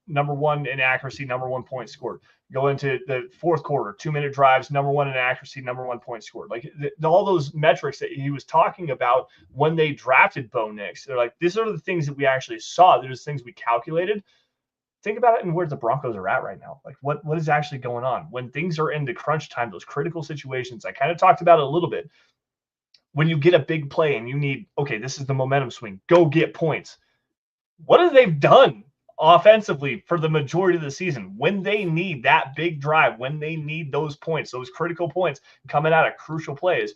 number 1 in accuracy, number 1 point scored. Go into the 4th quarter, 2-minute drives, number 1 in accuracy, number 1 point scored. Like all those metrics that he was talking about when they drafted Bo Nix, they're like, these are the things that we actually saw. There's things we calculated. Think about it and where the Broncos are at right now. Like what is actually going on when things are into crunch time, those critical situations. I kind of talked about it a little bit. When you get a big play and you need, okay, this is the momentum swing, go get points. What have they done offensively for the majority of the season? When they need that big drive, when they need those points, those critical points coming out of crucial plays,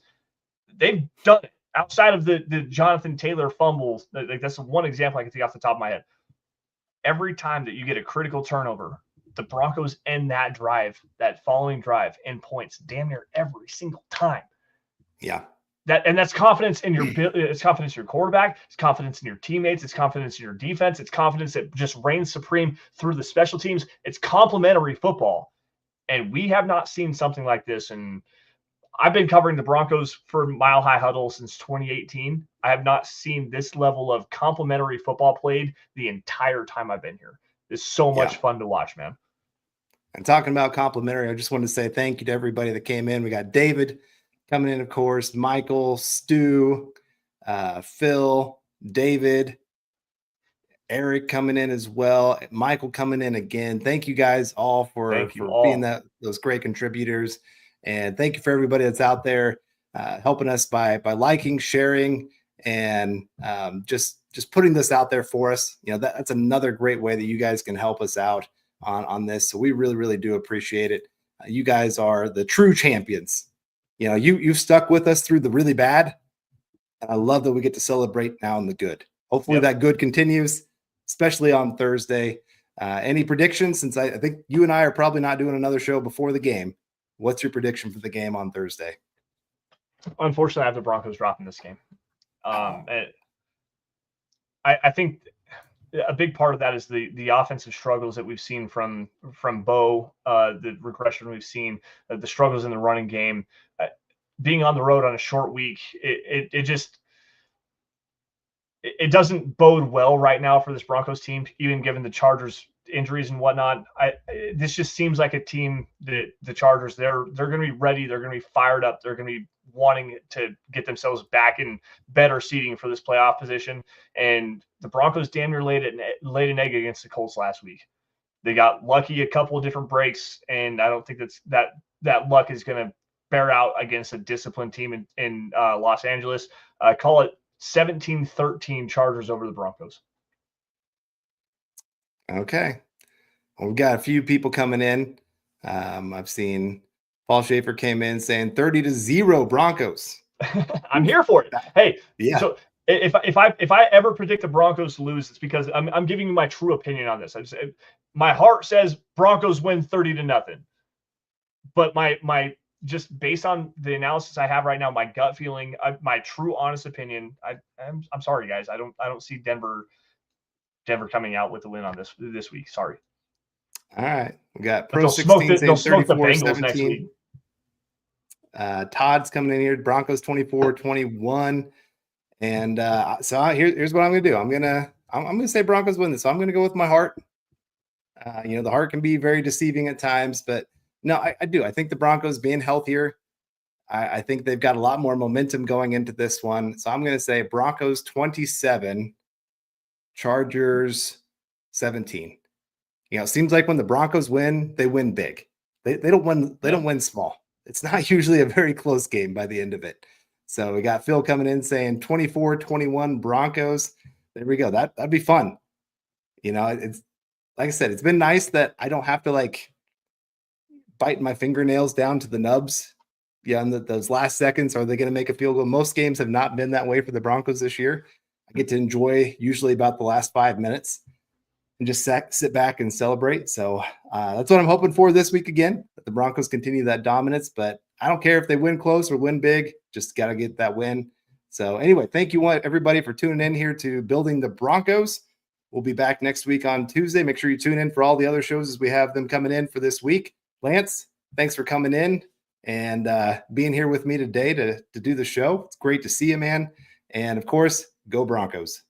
they've done it. Outside of the Jonathan Taylor fumbles, like that's one example I can think off the top of my head. Every time that you get a critical turnover, the Broncos end that drive, that following drive, in points damn near every single time. Yeah. that's confidence in your it's confidence in your quarterback, it's confidence in your teammates, it's confidence in your defense, it's confidence that just reigns supreme through the special teams. It's complementary football. And we have not seen something like this. And I've been covering the Broncos for Mile High Huddle since 2018. I have not seen this level of complementary football played the entire time I've been here. It's so much fun to watch, man. And talking about complimentary, I just wanted to say thank you to everybody that came in. We got David coming in, of course, Michael, Stu, Phil, David, Eric coming in as well, Michael coming in again. Thank you guys all for being those great contributors. And thank you for everybody that's out there helping us by liking, sharing, and just putting this out there for us. You know, that's another great way that you guys can help us out on this. So we really, really do appreciate it. You guys are the true champions. You know, you've stuck with us through the really bad, and I love that we get to celebrate now in the good. Hopefully that good continues, especially on Thursday. Any predictions? Since I think you and I are probably not doing another show before the game. What's your prediction for the game on Thursday? Unfortunately, I have the Broncos dropping this game. I think a big part of that is the offensive struggles that we've seen from Bo, the regression we've seen, the struggles in the running game, being on the road on a short week. It doesn't bode well right now for this Broncos team, even given the Chargers injuries and whatnot. This just seems like a team that the Chargers, they're going to be ready. They're going to be fired up. They're going to be wanting to get themselves back in better seating for this playoff position. And the Broncos damn near laid an egg against the Colts last week. They got lucky a couple of different breaks, and I don't think that luck is going to bear out against a disciplined team in Los Angeles. Call it 17-13 Chargers over the Broncos. Okay. Well, we've got a few people coming in. I've seen Paul Schaefer came in saying 30-0 Broncos. I'm here for it. Hey, yeah. So if I ever predict the Broncos to lose, it's because I'm giving you my true opinion on this. My heart says Broncos win 30-0. But my just based on the analysis I have right now, my gut feeling, my true honest opinion, I'm sorry guys, I don't see Denver coming out with the win on this week. Sorry. All right, we got Pro 16 saying 34-17. Todd's coming in here. Broncos 24-21, and so here's what I'm gonna do. I'm gonna say Broncos win this. So I'm gonna go with my heart. You know, the heart can be very deceiving at times, but no, I do. I think the Broncos being healthier, I think they've got a lot more momentum going into this one. So I'm going to say Broncos 27, Chargers 17. You know, it seems like when the Broncos win, they win big. They don't win. They don't win small. It's not usually a very close game by the end of it. So we got Phil coming in saying 24-21 Broncos. There we go. That'd be fun. You know, it's like I said, it's been nice that I don't have to bite my fingernails down to the nubs. Yeah, in those last seconds, are they going to make a field goal? Most games have not been that way for the Broncos this year. I get to enjoy usually about the last 5 minutes and just sit back and celebrate. So that's what I'm hoping for this week again, that the Broncos continue that dominance. But I don't care if they win close or win big, just got to get that win. So anyway, thank you everybody for tuning in here to Building the Broncos. We'll be back next week on Tuesday. Make sure you tune in for all the other shows as we have them coming in for this week. Lance, thanks for coming in and being here with me today to do the show. It's great to see you, man. And of course, go Broncos.